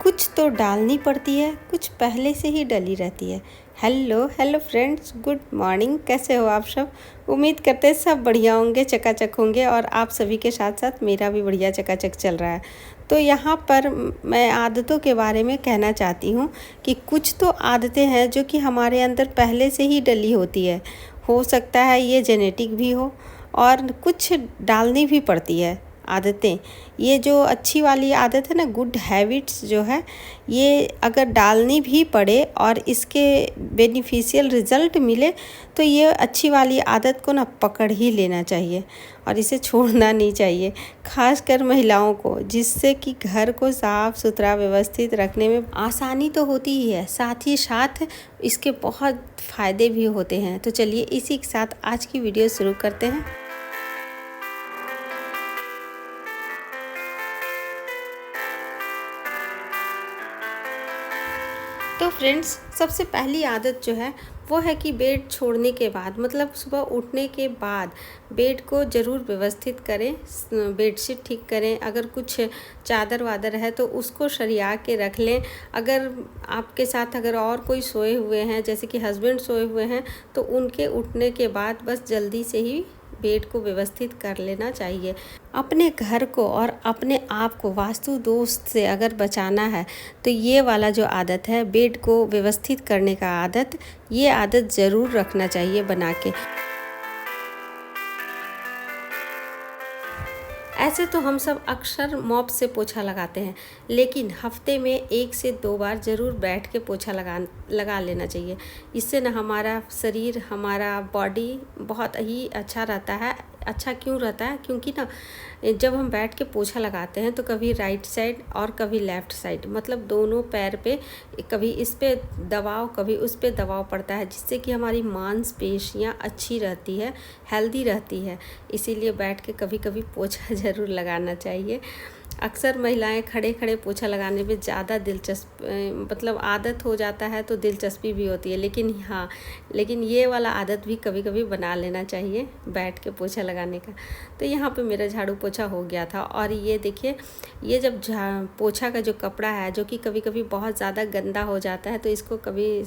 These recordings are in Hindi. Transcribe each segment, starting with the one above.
कुछ तो डालनी पड़ती है, कुछ पहले से ही डली रहती है। Hello friends, good morning. कैसे हो आप सब? उम्मीद करते हैं सब बढ़िया होंगे, चकाचक होंगे और आप सभी के साथ साथ मेरा भी बढ़िया चकाचक चल रहा है। तो यहाँ पर मैं आदतों के बारे में कहना चाहती हूँ कि कुछ तो आदतें हैं जो कि हमारे अंदर पहले से ही डली होती है। हो सकता है ये जेनेटिक भी हो और कुछ डालनी भी पड़ती है आदतें। ये जो अच्छी वाली आदत है ना, गुड हैबिट्स जो है, ये अगर डालनी भी पड़े और इसके बेनिफिशियल रिज़ल्ट मिले तो ये अच्छी वाली आदत को ना पकड़ ही लेना चाहिए और इसे छोड़ना नहीं चाहिए, खासकर महिलाओं को, जिससे कि घर को साफ़ सुथरा व्यवस्थित रखने में आसानी तो होती ही है, साथ ही साथ इसके बहुत फ़ायदे भी होते हैं। तो चलिए इसी के साथ आज की वीडियो शुरू करते हैं। तो फ्रेंड्स, सबसे पहली आदत जो है वो है कि बेड छोड़ने के बाद, मतलब सुबह उठने के बाद बेड को ज़रूर व्यवस्थित करें, बेडशीट ठीक करें। अगर कुछ चादर वादर है तो उसको सरिया के रख लें। अगर आपके साथ अगर और कोई सोए हुए हैं, जैसे कि हस्बैंड सोए हुए हैं, तो उनके उठने के बाद बस जल्दी से ही बेड को व्यवस्थित कर लेना चाहिए। अपने घर को और अपने आप को वास्तु दोष से अगर बचाना है तो ये वाला जो आदत है, बेड को व्यवस्थित करने का आदत, ये आदत ज़रूर रखना चाहिए बना के। ऐसे तो हम सब अक्सर मॉप से पोछा लगाते हैं, लेकिन हफ्ते में 1 से 2 बार ज़रूर बैठ के पोछा लगा लेना चाहिए। इससे ना हमारा शरीर, हमारा बॉडी बहुत ही अच्छा रहता है। अच्छा क्यों रहता है? क्योंकि ना जब हम बैठ के पोछा लगाते हैं तो कभी राइट साइड और कभी लेफ़्ट साइड, मतलब दोनों पैर पे कभी इस पे दबाव कभी उस पे दबाव पड़ता है, जिससे कि हमारी मांसपेशियाँ अच्छी रहती है, हेल्दी रहती है। इसीलिए बैठ के कभी कभी पोछा ज़रूर लगाना चाहिए। अक्सर महिलाएं खड़े खड़े पोछा लगाने में ज़्यादा मतलब आदत हो जाता है तो दिलचस्पी भी होती है, लेकिन ये वाला आदत भी कभी कभी बना लेना चाहिए, बैठ के पोछा लगाने का। तो यहाँ पे मेरा झाड़ू पोछा हो गया था और ये देखिए, ये जब पोछा का जो कपड़ा है, जो कि कभी कभी बहुत ज़्यादा गंदा हो जाता है, तो इसको कभी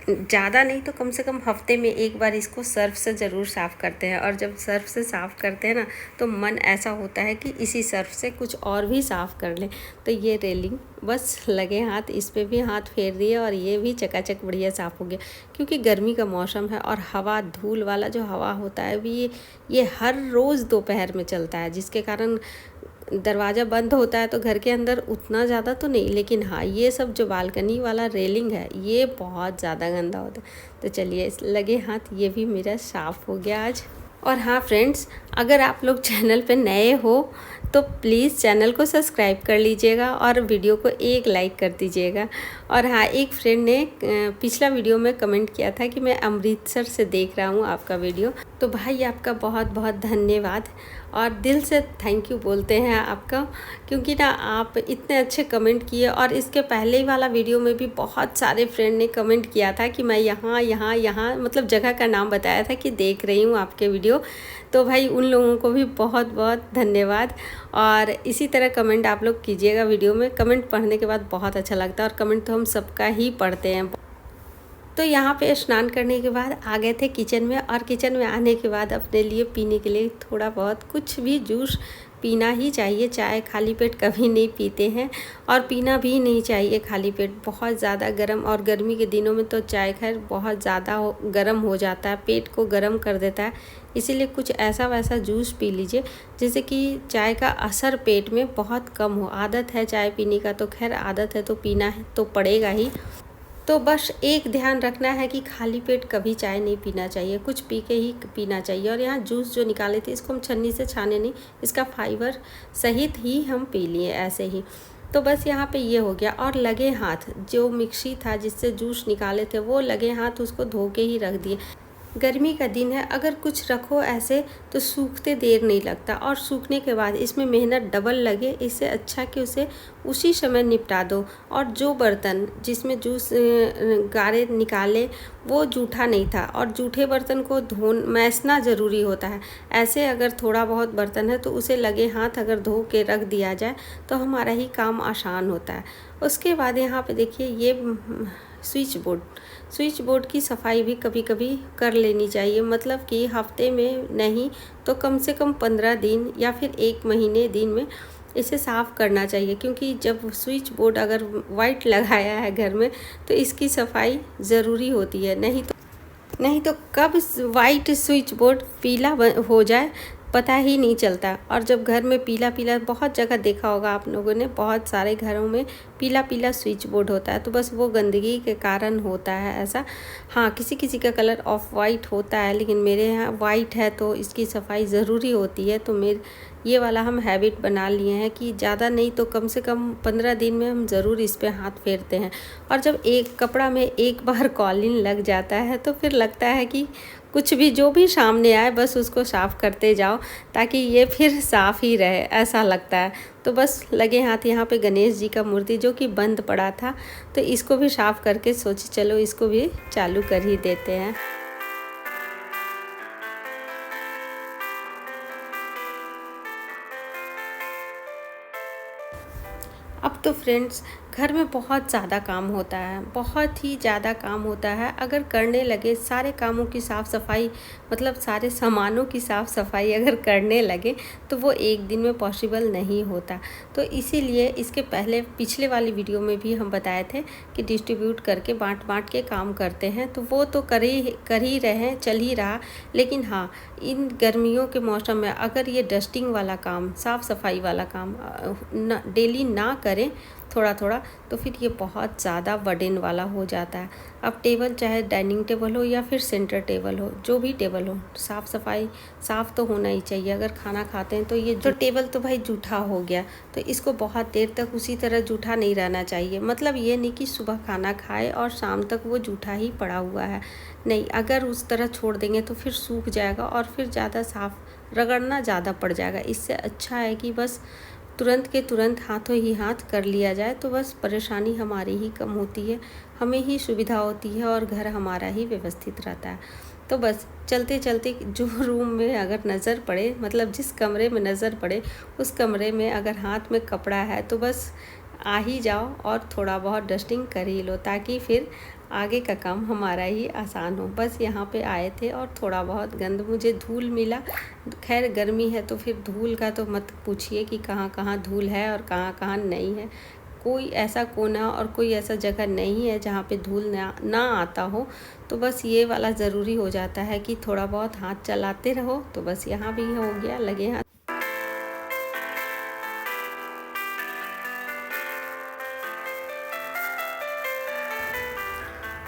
ज़्यादा नहीं तो कम से कम हफ्ते में 1 बार इसको सर्फ से ज़रूर साफ़ करते हैं। और जब सर्फ से साफ़ करते हैं ना, तो मन ऐसा होता है कि इसी सर्फ से कुछ और भी साफ़ कर लें। तो ये रेलिंग बस लगे हाथ इस पे भी हाथ फेर दिए और ये भी चकाचक बढ़िया साफ़ हो गया। क्योंकि गर्मी का मौसम है और हवा, धूल वाला जो हवा होता है भी, ये हर रोज़ दोपहर में चलता है, जिसके कारण दरवाज़ा बंद होता है तो घर के अंदर उतना ज़्यादा तो नहीं, लेकिन हाँ, ये सब जो बालकनी वाला रेलिंग है ये बहुत ज़्यादा गंदा होता है। तो चलिए लगे हाथ ये भी मेरा साफ़ हो गया आज। और हाँ फ्रेंड्स, अगर आप लोग चैनल पे नए हो तो प्लीज़ चैनल को सब्सक्राइब कर लीजिएगा और वीडियो को एक लाइक कर दीजिएगा। और हाँ, एक फ्रेंड ने पिछला वीडियो में कमेंट किया था कि मैं अमृतसर से देख रहा हूँ आपका वीडियो। तो भाई आपका बहुत बहुत धन्यवाद और दिल से थैंक यू बोलते हैं आपका, क्योंकि ना आप इतने अच्छे कमेंट किए। और इसके पहले ही वाला वीडियो में भी बहुत सारे फ्रेंड ने कमेंट किया था कि मैं यहाँ मतलब जगह का नाम बताया था कि देख रही हूँ आपके वीडियो। तो भाई उन लोगों को भी बहुत बहुत धन्यवाद। और इसी तरह कमेंट आप लोग कीजिएगा वीडियो में। कमेंट पढ़ने के बाद बहुत अच्छा लगता है और कमेंट तो हम सबका ही पढ़ते हैं। तो यहाँ पे स्नान करने के बाद आ गए थे किचन में, और किचन में आने के बाद अपने लिए पीने के लिए थोड़ा बहुत कुछ भी जूस पीना ही चाहिए। चाय खाली पेट कभी नहीं पीते हैं और पीना भी नहीं चाहिए खाली पेट। बहुत ज़्यादा गर्म, और गर्मी के दिनों में तो चाय खैर बहुत ज़्यादा गर्म हो जाता है, पेट को गर्म कर देता है। इसीलिए कुछ ऐसा वैसा जूस पी लीजिए जिससे कि चाय का असर पेट में बहुत कम हो। आदत है चाय पीने का तो खैर आदत है तो पीना है तो पड़ेगा ही। तो बस एक ध्यान रखना है कि खाली पेट कभी चाय नहीं पीना चाहिए, कुछ पी के ही पीना चाहिए। और यहाँ जूस जो निकाले थे इसको हम छन्नी से छाने नहीं, इसका फाइबर सहित ही हम पी लिए ऐसे ही। तो बस यहाँ पे ये हो गया। और लगे हाथ जो मिक्सी था जिससे जूस निकाले थे, वो लगे हाथ उसको धो के ही रख दिए। गर्मी का दिन है, अगर कुछ रखो ऐसे तो सूखते देर नहीं लगता, और सूखने के बाद इसमें मेहनत डबल लगे। इससे अच्छा कि उसे उसी समय निपटा दो। और जो बर्तन जिसमें जूस गारे निकाले वो जूठा नहीं था, और जूठे बर्तन को मैसना ज़रूरी होता है। ऐसे अगर थोड़ा बहुत बर्तन है तो उसे लगे हाथ अगर धो के रख दिया जाए तो हमारा ही काम आसान होता है। उसके बाद यहाँ पे देखिए ये स्विच बोर्ड की सफाई भी कभी कभी कर लेनी चाहिए, मतलब कि हफ्ते में नहीं तो कम से कम 15 दिन या फिर 1 महीने दिन में इसे साफ़ करना चाहिए। क्योंकि जब स्विच बोर्ड अगर वाइट लगाया है घर में तो इसकी सफाई ज़रूरी होती है, नहीं तो कब वाइट स्विच बोर्ड पीला हो जाए पता ही नहीं चलता। और जब घर में पीला पीला, बहुत जगह देखा होगा आप लोगों ने, बहुत सारे घरों में पीला पीला स्विच बोर्ड होता है, तो बस वो गंदगी के कारण होता है ऐसा। हाँ, किसी किसी का कलर ऑफ वाइट होता है, लेकिन मेरे यहाँ वाइट है तो इसकी सफाई ज़रूरी होती है। तो ये वाला हम हैबिट बना लिए हैं कि ज़्यादा नहीं तो कम से कम 15 दिन में हम ज़रूर इस पे हाथ फेरते हैं। और जब एक कपड़ा में एक बार कॉलिन लग जाता है तो फिर लगता है कि कुछ भी जो भी सामने आए बस उसको साफ़ करते जाओ, ताकि ये फिर साफ़ ही रहे, ऐसा लगता है। तो बस लगे हाथ यहाँ पे गणेश जी का मूर्ति जो कि बंद पड़ा था, तो इसको भी साफ़ करके सोचे चलो इसको भी चालू कर ही देते हैं। अब तो फ्रेंड्स घर में बहुत ज़्यादा काम होता है, बहुत ही ज़्यादा काम होता है। अगर करने लगे सारे कामों की साफ़ सफाई, मतलब सारे सामानों की साफ़ सफाई अगर करने लगे तो वो एक दिन में पॉसिबल नहीं होता। तो इसीलिए इसके पहले पिछले वाली वीडियो में भी हम बताए थे कि डिस्ट्रीब्यूट करके बांट के काम करते हैं, तो वो तो कर ही रहे हैं, चल ही रहा। लेकिन हाँ, इन गर्मियों के मौसम में अगर ये डस्टिंग वाला काम, साफ़ सफाई वाला काम डेली ना करें थोड़ा थोड़ा, तो फिर ये बहुत ज़्यादा बर्डन वाला हो जाता है। अब टेबल चाहे डाइनिंग टेबल हो या फिर सेंटर टेबल हो, जो भी टेबल हो, साफ़ सफाई साफ़ तो होना ही चाहिए। अगर खाना खाते हैं तो ये जो टेबल तो भाई जूठा हो गया, तो इसको बहुत देर तक उसी तरह जूठा नहीं रहना चाहिए। मतलब ये नहीं कि सुबह खाना खाए और शाम तक वो जूठा ही पड़ा हुआ है, नहीं। अगर उस तरह छोड़ देंगे तो फिर सूख जाएगा और फिर ज़्यादा साफ़ रगड़ना ज़्यादा पड़ जाएगा। इससे अच्छा है कि बस तुरंत के तुरंत हाथों ही हाथ कर लिया जाए, तो बस परेशानी हमारी ही कम होती है, हमें ही सुविधा होती है और घर हमारा ही व्यवस्थित रहता है। तो बस चलते चलते जो रूम में अगर नज़र पड़े, मतलब जिस कमरे में नज़र पड़े उस कमरे में अगर हाथ में कपड़ा है तो बस आ ही जाओ और थोड़ा बहुत डस्टिंग कर ही लो, ताकि फिर आगे का काम हमारा ही आसान हो। बस यहाँ पे आए थे और थोड़ा बहुत गंद, मुझे धूल मिला। खैर गर्मी है तो फिर धूल का तो मत पूछिए कि कहाँ कहाँ धूल है और कहाँ कहाँ नहीं है। कोई ऐसा कोना और कोई ऐसा जगह नहीं है जहाँ पे धूल ना आता हो। तो बस ये वाला ज़रूरी हो जाता है कि थोड़ा बहुत हाथ चलाते रहो। तो बस यहाँ भी हो गया, लगे हाथ।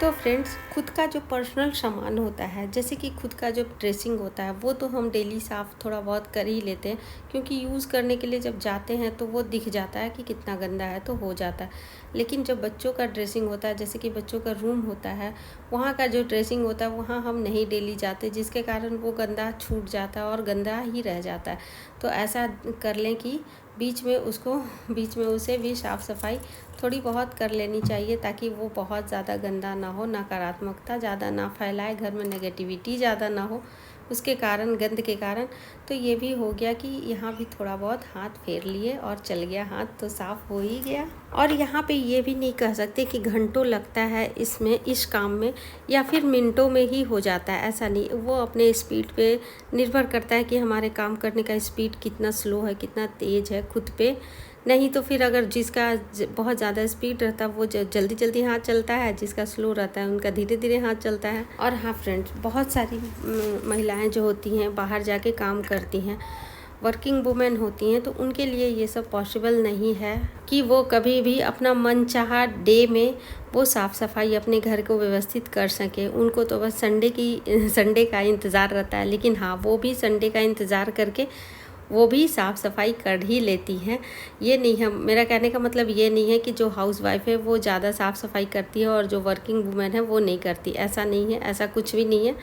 तो फ्रेंड्स, खुद का जो पर्सनल सामान होता है, जैसे कि खुद का जो ड्रेसिंग होता है, वो तो हम डेली साफ़ थोड़ा बहुत कर ही लेते हैं, क्योंकि यूज़ करने के लिए जब जाते हैं तो वो दिख जाता है कि कितना गंदा है, तो हो जाता है। लेकिन जब बच्चों का ड्रेसिंग होता है, जैसे कि बच्चों का रूम होता है, वहाँ का जो ड्रेसिंग होता है वहाँ हम नहीं डेली जाते, जिसके कारण वो गंदा छूट जाता है और गंदा ही रह जाता है। तो ऐसा कर लें कि बीच में उसे भी साफ़ सफाई थोड़ी बहुत कर लेनी चाहिए, ताकि वो बहुत ज़्यादा गंदा ना हो, नकारात्मकता ज़्यादा ना फैलाए, घर में नेगेटिविटी ज़्यादा ना हो उसके कारण, गंद के कारण। तो ये भी हो गया कि यहाँ भी थोड़ा बहुत हाथ फेर लिए और चल गया हाथ, तो साफ़ हो ही गया। और यहाँ पे ये भी नहीं कह सकते कि घंटों लगता है इसमें, इस काम में, या फिर मिनटों में ही हो जाता है, ऐसा नहीं। वो अपने स्पीड पे निर्भर करता है कि हमारे काम करने का स्पीड कितना स्लो है, कितना तेज़ है खुद पे। नहीं तो फिर अगर जिसका बहुत ज़्यादा स्पीड रहता है वो जल्दी जल्दी हाथ चलता है, जिसका स्लो रहता है उनका धीरे धीरे हाथ चलता है। और हाँ फ्रेंड्स, बहुत सारी महिलाएं जो होती हैं बाहर जाके काम करती हैं, वर्किंग वुमेन होती हैं, तो उनके लिए ये सब पॉसिबल नहीं है कि वो कभी भी अपना मनचाहा डे में वो साफ़ सफाई अपने घर को व्यवस्थित कर सके। उनको तो बस संडे का इंतज़ार रहता है। लेकिन हाँ, वो भी संडे का इंतज़ार करके वो भी साफ़ सफाई कर ही लेती हैं। ये नहीं है, मेरा कहने का मतलब ये नहीं है कि जो हाउस वाइफ है वो ज़्यादा साफ़ सफाई करती है और जो वर्किंग वुमेन है वो नहीं करती, ऐसा नहीं है, ऐसा कुछ भी नहीं है।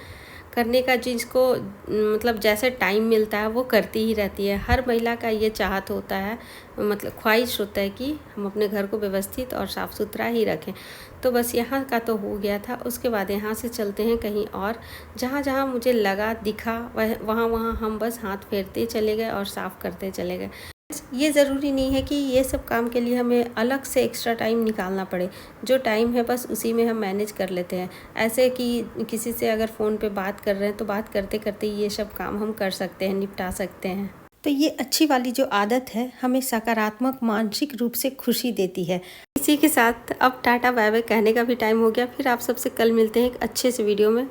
करने का जिसको मतलब जैसे टाइम मिलता है वो करती ही रहती है। हर महिला का ये चाहत होता है, मतलब ख्वाहिश होता है कि हम अपने घर को व्यवस्थित और साफ़ सुथरा ही रखें। तो बस यहाँ का तो हो गया था। उसके बाद यहाँ से चलते हैं कहीं और, जहाँ जहाँ मुझे लगा दिखा वहाँ वहाँ हम बस हाथ फेरते चले गए और साफ़ करते चले गए। ये ज़रूरी नहीं है कि ये सब काम के लिए हमें अलग से एक्स्ट्रा टाइम निकालना पड़े। जो टाइम है बस उसी में हम मैनेज कर लेते हैं। ऐसे कि किसी से अगर फ़ोन पे बात कर रहे हैं तो बात करते करते ये सब काम हम कर सकते हैं, निपटा सकते हैं। तो ये अच्छी वाली जो आदत है हमें सकारात्मक मानसिक रूप से खुशी देती है। इसी के साथ अब टाटा बाय बाय कहने का भी टाइम हो गया। फिर आप सबसे कल मिलते हैं एक अच्छे से वीडियो में।